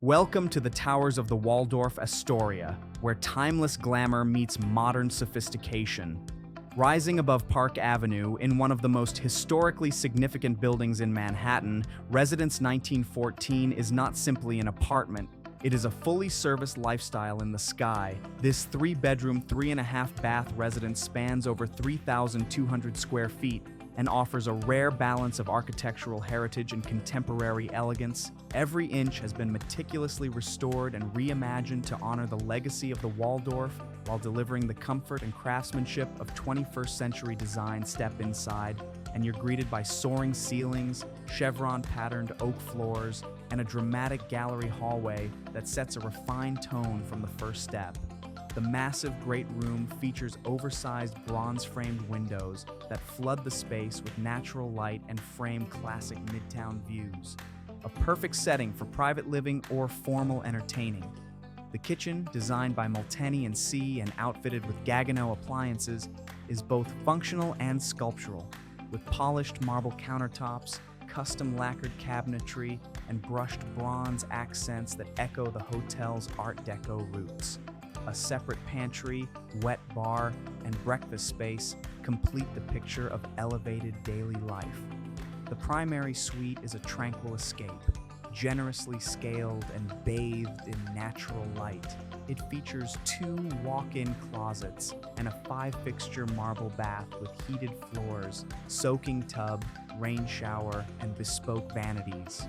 Welcome to the towers of the Waldorf Astoria, where timeless glamour meets modern sophistication. Rising above Park Avenue in one of the most historically significant buildings in Manhattan, Residence 1914 is not simply an apartment. It is a fully serviced lifestyle in the sky. This three-bedroom, 3.5-bath residence spans over 3,200 square feet and offers a rare balance of architectural heritage and contemporary elegance. Every inch has been meticulously restored and reimagined to honor the legacy of the Waldorf while delivering the comfort and craftsmanship of 21st century design. Step inside, and you're greeted by soaring ceilings, chevron-patterned oak floors, and a dramatic gallery hallway that sets a refined tone from the first step. The massive great room features oversized bronze-framed windows that flood the space with natural light and frame classic midtown views. A perfect setting for private living or formal entertaining. The kitchen, designed by Molteni & C and outfitted with Gaggenau appliances, is both functional and sculptural, with polished marble countertops, custom lacquered cabinetry, and brushed bronze accents that echo the hotel's Art Deco roots. A separate pantry, wet bar, and breakfast space complete the picture of elevated daily life. The primary suite is a tranquil escape, generously scaled and bathed in natural light. It features 2 walk-in closets and a 5-fixture marble bath with heated floors, soaking tub, rain shower, and bespoke vanities.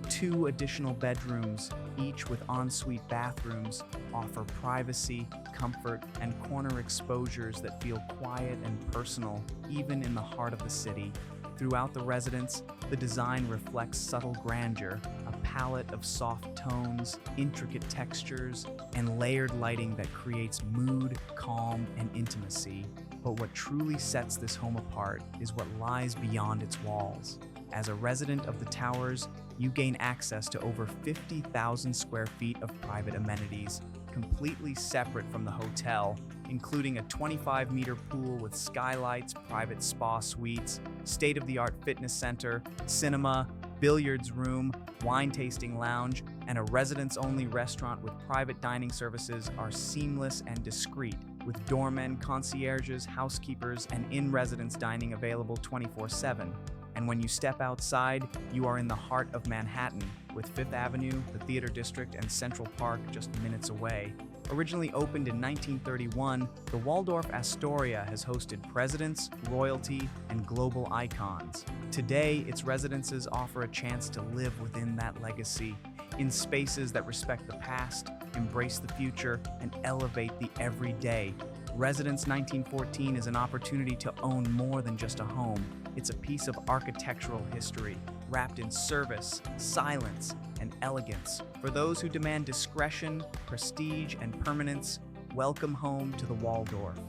2 additional bedrooms, each with ensuite bathrooms, offer privacy, comfort, and corner exposures that feel quiet and personal, even in the heart of the city. Throughout the residence, the design reflects subtle grandeur, a palette of soft tones, intricate textures, and layered lighting that creates mood, calm, and intimacy. But what truly sets this home apart is what lies beyond its walls. As a resident of the towers, you gain access to over 50,000 square feet of private amenities, completely separate from the hotel, including a 25-meter pool with skylights, private spa suites, state-of-the-art fitness center, cinema, billiards room, wine tasting lounge, and a residents-only restaurant with private dining services are seamless and discreet, with doormen, concierges, housekeepers, and in-residence dining available 24/7. And when you step outside, you are in the heart of Manhattan, with Fifth Avenue, the Theater District, and Central Park just minutes away. Originally opened in 1931, the Waldorf Astoria has hosted presidents, royalty, and global icons. Today, its residences offer a chance to live within that legacy, in spaces that respect the past, embrace the future, and elevate the everyday. Residence 1914 is an opportunity to own more than just a home. It's a piece of architectural history, wrapped in service, silence, and elegance. For those who demand discretion, prestige, and permanence, welcome home to the Waldorf.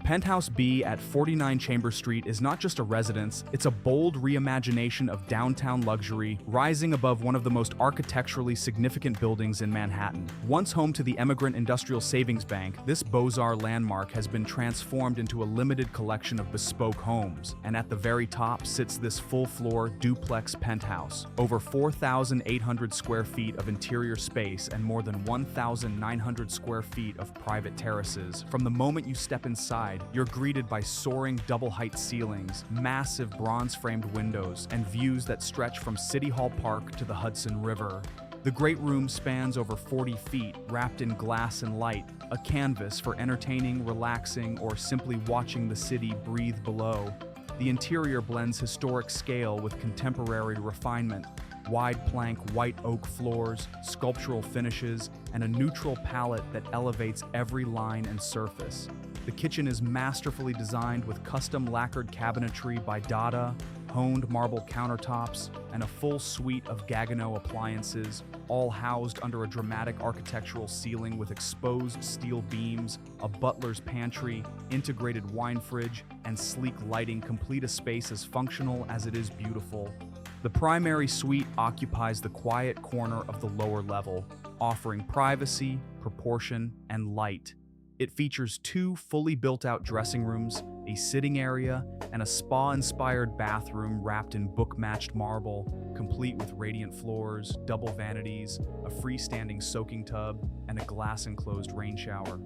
Penthouse B at 49 Chambers Street is not just a residence, it's a bold reimagination of downtown luxury, rising above one of the most architecturally significant buildings in Manhattan. Once home to the Emigrant Industrial Savings Bank, this Beaux-Arts landmark has been transformed into a limited collection of bespoke homes. And at the very top sits this full-floor duplex penthouse, over 4,800 square feet of interior space and more than 1,900 square feet of private terraces. From the moment you step inside, you're greeted by soaring double-height ceilings, massive bronze-framed windows, and views that stretch from City Hall Park to the Hudson River. The great room spans over 40 feet, wrapped in glass and light, a canvas for entertaining, relaxing, or simply watching the city breathe below. The interior blends historic scale with contemporary refinement. Wide plank white oak floors, sculptural finishes, and a neutral palette that elevates every line and surface. The kitchen is masterfully designed with custom lacquered cabinetry by Dada, honed marble countertops, and a full suite of Gaggenau appliances, all housed under a dramatic architectural ceiling with exposed steel beams, a butler's pantry, integrated wine fridge, and sleek lighting complete a space as functional as it is beautiful. The primary suite occupies the quiet corner of the lower level, offering privacy, proportion, and light. It features two fully built-out dressing rooms, a sitting area, and a spa-inspired bathroom wrapped in book-matched marble, complete with radiant floors, double vanities, a freestanding soaking tub, and a glass-enclosed rain shower.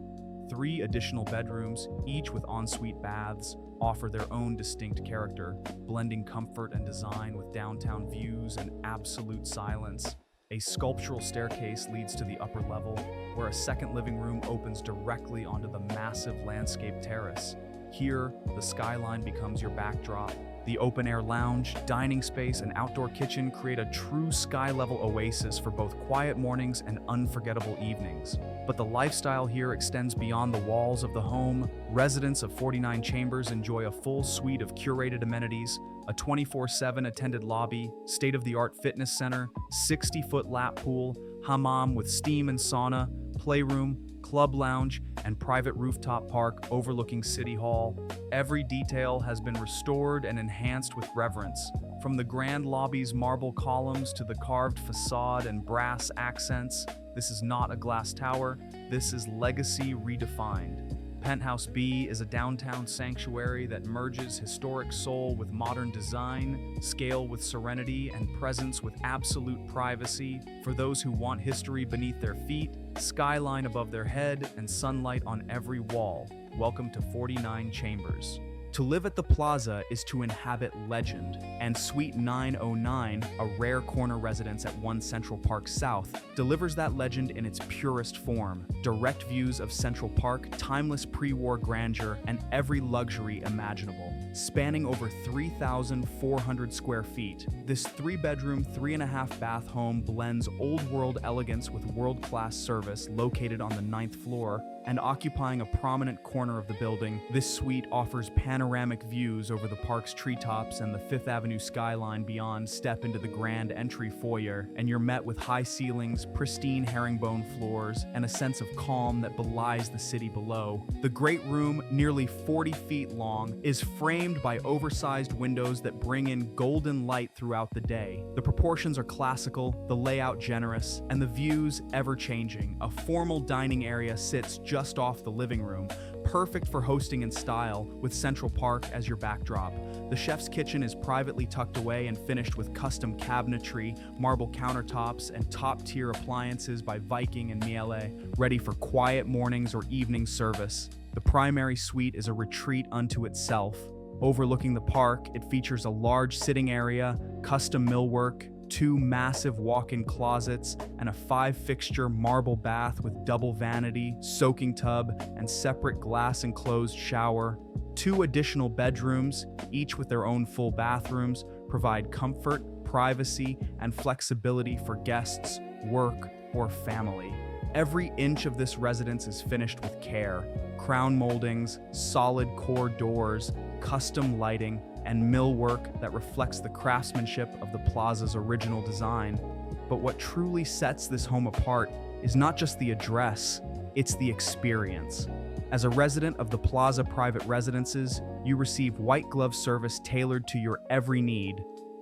3 additional bedrooms, each with ensuite baths, offer their own distinct character, blending comfort and design with downtown views and absolute silence. A sculptural staircase leads to the upper level, where a second living room opens directly onto the massive landscape terrace. Here, the skyline becomes your backdrop. The open-air lounge, dining space, and outdoor kitchen create a true sky-level oasis for both quiet mornings and unforgettable evenings. But the lifestyle here extends beyond the walls of the home. Residents of 49 Chambers enjoy a full suite of curated amenities, a 24/7 attended lobby, state-of-the-art fitness center, 60-foot lap pool, hammam with steam and sauna, playroom, club lounge, and private rooftop park overlooking City Hall. Every detail has been restored and enhanced with reverence. From the grand lobby's marble columns to the carved facade and brass accents, this is not a glass tower, this is legacy redefined. Penthouse B is a downtown sanctuary that merges historic soul with modern design, scale with serenity, and presence with absolute privacy. For those who want history beneath their feet, skyline above their head, and sunlight on every wall, welcome to 49 Chambers. To live at the plaza is to inhabit legend, and Suite 909, a rare corner residence at 1 Central Park South, delivers that legend in its purest form. Direct views of Central Park, timeless pre-war grandeur, and every luxury imaginable. Spanning over 3,400 square feet, this 3-bedroom, 3.5-bath home blends old-world elegance with world-class service. Located on the 9th floor, and occupying a prominent corner of the building, this suite offers panoramic views over the park's treetops and the 5th Avenue skyline beyond. Step into the grand entry foyer, and you're met with high ceilings, pristine herringbone floors, and a sense of calm that belies the city below. The great room, nearly 40 feet long, is framed by oversized windows that bring in golden light throughout the day. The proportions are classical, the layout generous, and the views ever-changing. A formal dining area sits just off the living room, perfect for hosting in style, with Central Park as your backdrop. The chef's kitchen is privately tucked away and finished with custom cabinetry, marble countertops, and top-tier appliances by Viking and Miele, ready for quiet mornings or evening service. The primary suite is a retreat unto itself. Overlooking the park, it features a large sitting area, custom millwork, 2 massive walk-in closets, and a 5-fixture marble bath with double vanity, soaking tub, and separate glass-enclosed shower. 2 additional bedrooms, each with their own full bathrooms, provide comfort, privacy, and flexibility for guests, work, or family. Every inch of this residence is finished with care. Crown moldings, solid core doors, custom lighting, and millwork that reflects the craftsmanship of the plaza's original design. But what truly sets this home apart is not just the address, it's the experience. As a resident of the Plaza Private Residences, you receive white glove service tailored to your every need.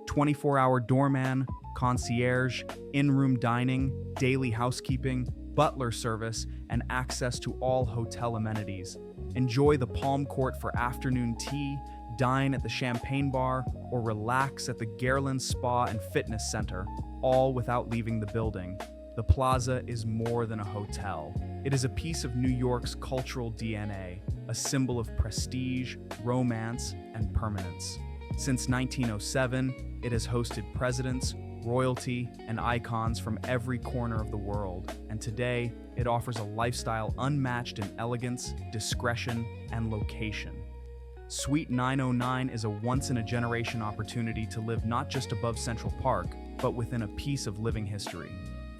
24-hour doorman, concierge, in-room dining, daily housekeeping, butler service, and access to all hotel amenities. Enjoy the Palm Court for afternoon tea, dine at the Champagne Bar, or relax at the Garland Spa and Fitness Center, all without leaving the building. The Plaza is more than a hotel. It is a piece of New York's cultural DNA, a symbol of prestige, romance, and permanence. Since 1907, it has hosted presidents, royalty, and icons from every corner of the world, and today, it offers a lifestyle unmatched in elegance, discretion, and location. Suite 909 is a once-in-a-generation opportunity to live not just above Central Park, but within a piece of living history.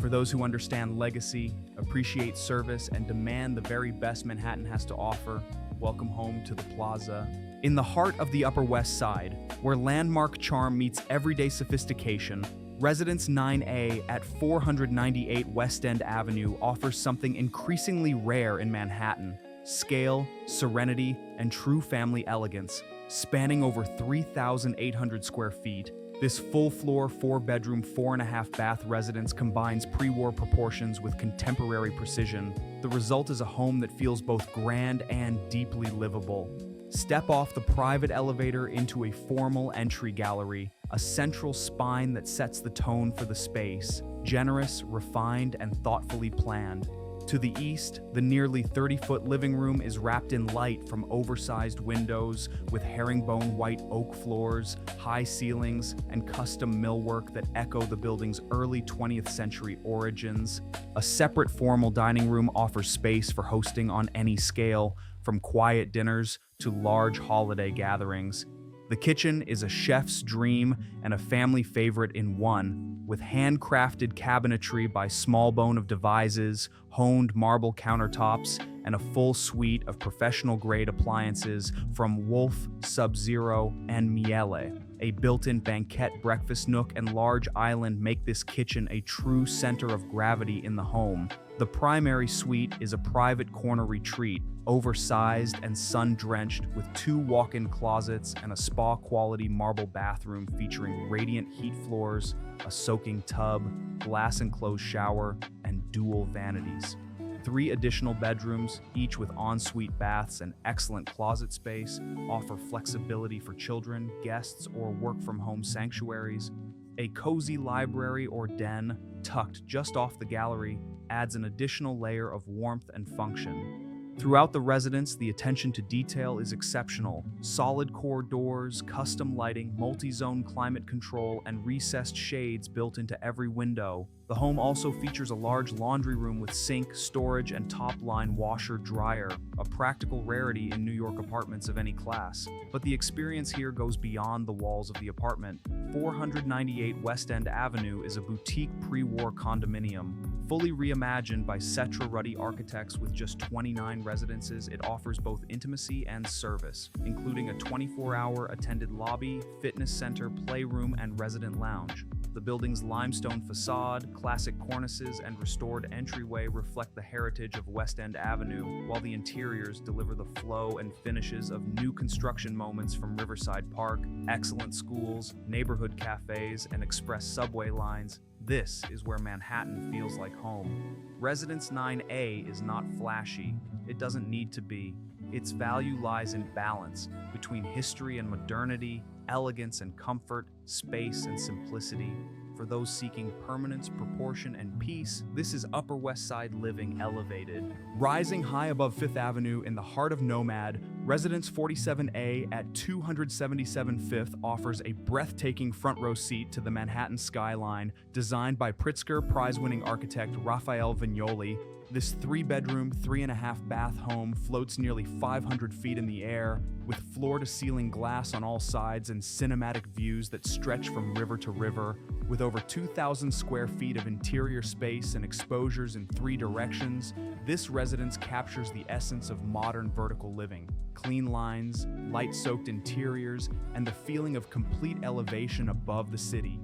For those who understand legacy, appreciate service, and demand the very best Manhattan has to offer, welcome home to the Plaza. In the heart of the Upper West Side, where landmark charm meets everyday sophistication, Residence 9A at 498 West End Avenue offers something increasingly rare in Manhattan: scale, serenity, and true family elegance. Spanning over 3,800 square feet, This full-floor, four-bedroom, four-and-a-half-bath residence combines pre-war proportions with contemporary precision. The result is a home that feels both grand and deeply livable. Step off the private elevator into a formal entry gallery, a central spine that sets the tone for the space, generous, refined, and thoughtfully planned. To the east, the nearly 30-foot living room is wrapped in light from oversized windows with herringbone white oak floors, high ceilings, and custom millwork that echo the building's early 20th century origins. A separate formal dining room offers space for hosting on any scale, from quiet dinners to large holiday gatherings. The kitchen is a chef's dream and a family favorite in one, with handcrafted cabinetry by Smallbone of Devises, honed marble countertops, and a full suite of professional-grade appliances from Wolf, Sub-Zero, and Miele. A built-in banquette breakfast nook and large island make this kitchen a true center of gravity in the home. The primary suite is a private corner retreat, oversized and sun-drenched, with 2 walk-in closets and a spa-quality marble bathroom featuring radiant heat floors, a soaking tub, glass-enclosed shower, and dual vanities. 3 additional bedrooms, each with ensuite baths and excellent closet space, offer flexibility for children, guests, or work-from-home sanctuaries. A cozy library or den, tucked just off the gallery, adds an additional layer of warmth and function. Throughout the residence, the attention to detail is exceptional. Solid core doors, custom lighting, multi-zone climate control, and recessed shades built into every window. The home also features a large laundry room with sink, storage, and top-line washer-dryer, a practical rarity in New York apartments of any class. But the experience here goes beyond the walls of the apartment. 498 West End Avenue is a boutique pre-war condominium. Fully reimagined by Cetra Ruddy architects with just 29 residences, it offers both intimacy and service, including a 24-hour attended lobby, fitness center, playroom, and resident lounge. The building's limestone facade, classic cornices, and restored entryway reflect the heritage of West End Avenue, while the interiors deliver the flow and finishes of new construction moments from Riverside Park, excellent schools, neighborhood cafes, and express subway lines. This is where Manhattan feels like home. Residence 9A is not flashy. It doesn't need to be. Its value lies in balance between history and modernity, elegance and comfort, space and simplicity. For those seeking permanence, proportion, and peace, this is Upper West Side living elevated. Rising high above Fifth Avenue in the heart of Nomad, Residence 47A at 277 Fifth offers a breathtaking front row seat to the Manhattan skyline, designed by Pritzker Prize-winning architect Raphael Vignoli. This 3-bedroom, 3.5-bath home floats nearly 500 feet in the air, with floor-to-ceiling glass on all sides and cinematic views that stretch from river to river. With over 2,000 square feet of interior space and exposures in 3 directions, this residence captures the essence of modern vertical living. Clean lines, light-soaked interiors, and the feeling of complete elevation above the city.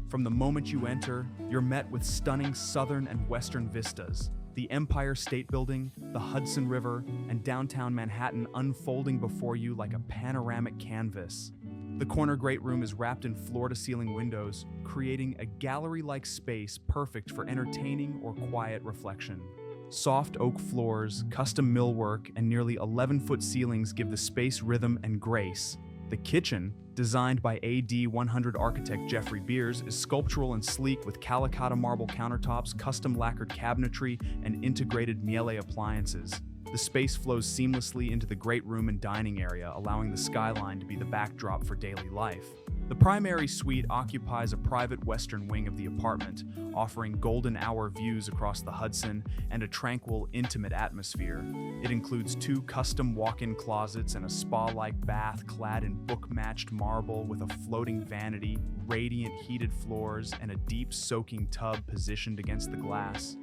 From the moment you enter, you're met with stunning southern and western vistas. The Empire State Building, the Hudson River, and downtown Manhattan unfolding before you like a panoramic canvas. The corner great room is wrapped in floor-to-ceiling windows, creating a gallery-like space perfect for entertaining or quiet reflection. Soft oak floors, custom millwork, and nearly 11-foot ceilings give the space rhythm and grace. The kitchen, designed by AD 100 architect Jeffrey Beers, is sculptural and sleek with Calicut marble countertops, custom lacquered cabinetry, and integrated Miele appliances. The space flows seamlessly into the great room and dining area, allowing the skyline to be the backdrop for daily life. The primary suite occupies a private western wing of the apartment, offering golden hour views across the Hudson and a tranquil, intimate atmosphere. It includes 2 custom walk-in closets and a spa-like bath clad in book-matched marble with a floating vanity, radiant heated floors, and a deep soaking tub positioned against the glass.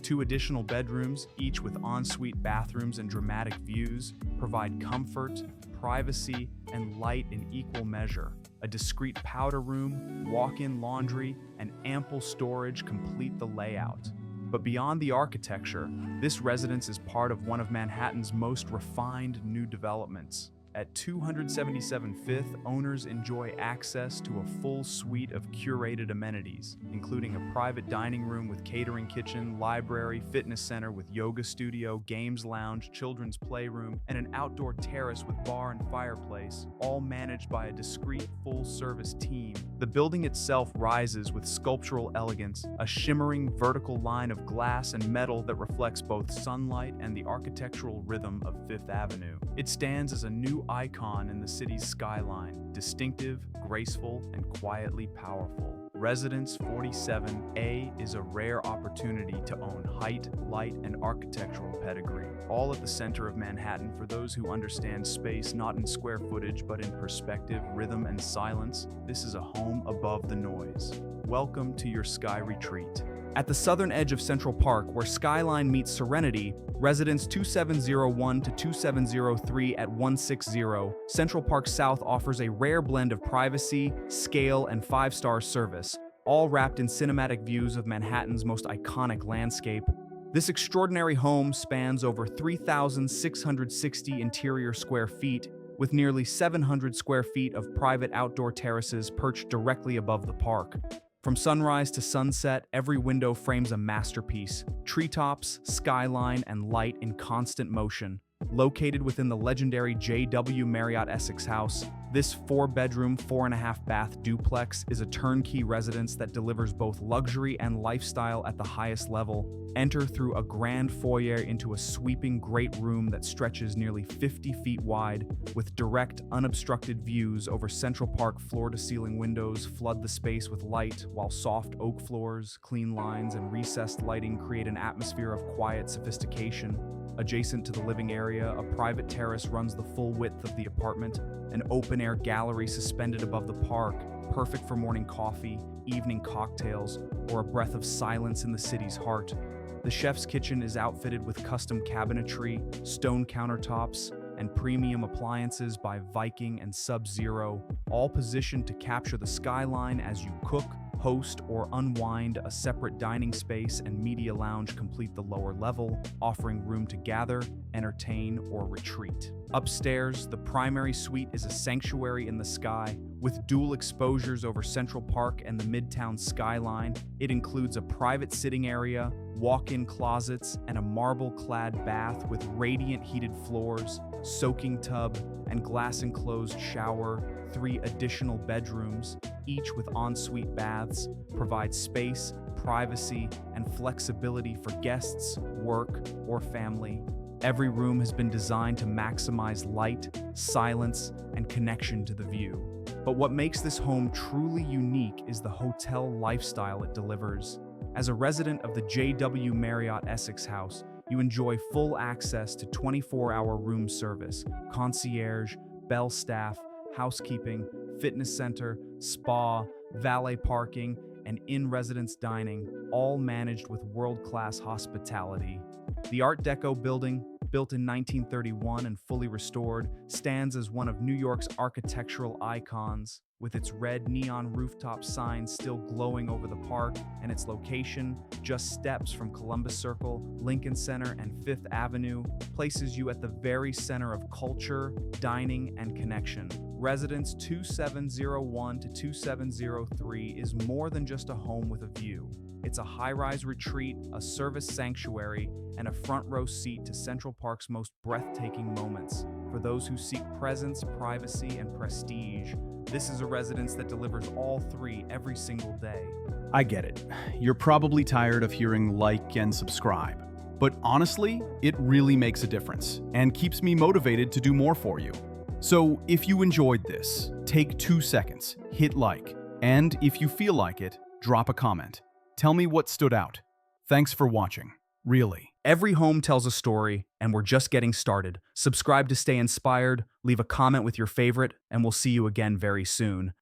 2 additional bedrooms, each with ensuite bathrooms and dramatic views, provide comfort, privacy, and light in equal measure. A discreet powder room, walk-in laundry, and ample storage complete the layout. But beyond the architecture, this residence is part of one of Manhattan's most refined new developments. At 277 Fifth, owners enjoy access to a full suite of curated amenities, including a private dining room with catering kitchen, library, fitness center with yoga studio, games lounge, children's playroom, and an outdoor terrace with bar and fireplace, all managed by a discreet, full-service team. The building itself rises with sculptural elegance, a shimmering vertical line of glass and metal that reflects both sunlight and the architectural rhythm of Fifth Avenue. It stands as a new icon in the city's skyline, distinctive, graceful, and quietly powerful. Residence 47A is a rare opportunity to own height, light, and architectural pedigree, all at the center of Manhattan for those who understand space not in square footage but in perspective, rhythm, and silence. This is a home above the noise. Welcome to your sky retreat. At the southern edge of Central Park, where skyline meets serenity, residence 2701 to 2703 at 160, Central Park South offers a rare blend of privacy, scale, and five-star service, all wrapped in cinematic views of Manhattan's most iconic landscape. This extraordinary home spans over 3,660 interior square feet, with nearly 700 square feet of private outdoor terraces perched directly above the park. From sunrise to sunset, every window frames a masterpiece, treetops, skyline, and light in constant motion. Located within the legendary JW Marriott Essex House, this 4-bedroom, 4.5-bath duplex is a turnkey residence that delivers both luxury and lifestyle at the highest level. Enter through a grand foyer into a sweeping great room that stretches nearly 50 feet wide, with direct, unobstructed views over Central Park. Floor-to-ceiling windows flood the space with light, while soft oak floors, clean lines, and recessed lighting create an atmosphere of quiet sophistication. Adjacent to the living area, a private terrace runs the full width of the apartment, an open-air gallery suspended above the park, perfect for morning coffee, evening cocktails, or a breath of silence in the city's heart. The chef's kitchen is outfitted with custom cabinetry, stone countertops, and premium appliances by Viking and Sub-Zero, all positioned to capture the skyline as you cook, host, or unwind. A separate dining space and media lounge complete the lower level, offering room to gather, entertain, or retreat. Upstairs, the primary suite is a sanctuary in the sky, with dual exposures over Central Park and the Midtown skyline. It includes a private sitting area, walk-in closets, and a marble-clad bath with radiant heated floors, soaking tub, and glass-enclosed shower. 3 additional bedrooms, each with ensuite baths, provide space, privacy, and flexibility for guests, work, or family. Every room has been designed to maximize light, silence, and connection to the view. But what makes this home truly unique is the hotel lifestyle it delivers. As a resident of the JW Marriott Essex House, you enjoy full access to 24-hour room service, concierge, bell staff, housekeeping, fitness center, spa, valet parking, and in-residence dining, all managed with world-class hospitality. The Art Deco building, built in 1931 and fully restored, stands as one of New York's architectural icons, with its red neon rooftop sign still glowing over the park, and its location, just steps from Columbus Circle, Lincoln Center, and Fifth Avenue, places you at the very center of culture, dining, and connection. Residence 2701 to 2703 is more than just a home with a view. It's a high-rise retreat, a service sanctuary, and a front-row seat to Central Park's most breathtaking moments. For those who seek presence, privacy, and prestige, this is a residence that delivers all 3 every single day. I get it. You're probably tired of hearing like and subscribe. But honestly, it really makes a difference and keeps me motivated to do more for you. So if you enjoyed this, take 2 seconds, hit like, and if you feel like it, drop a comment. Tell me what stood out. Thanks for watching. Really. Every home tells a story, and we're just getting started. Subscribe to stay inspired, leave a comment with your favorite, and we'll see you again very soon.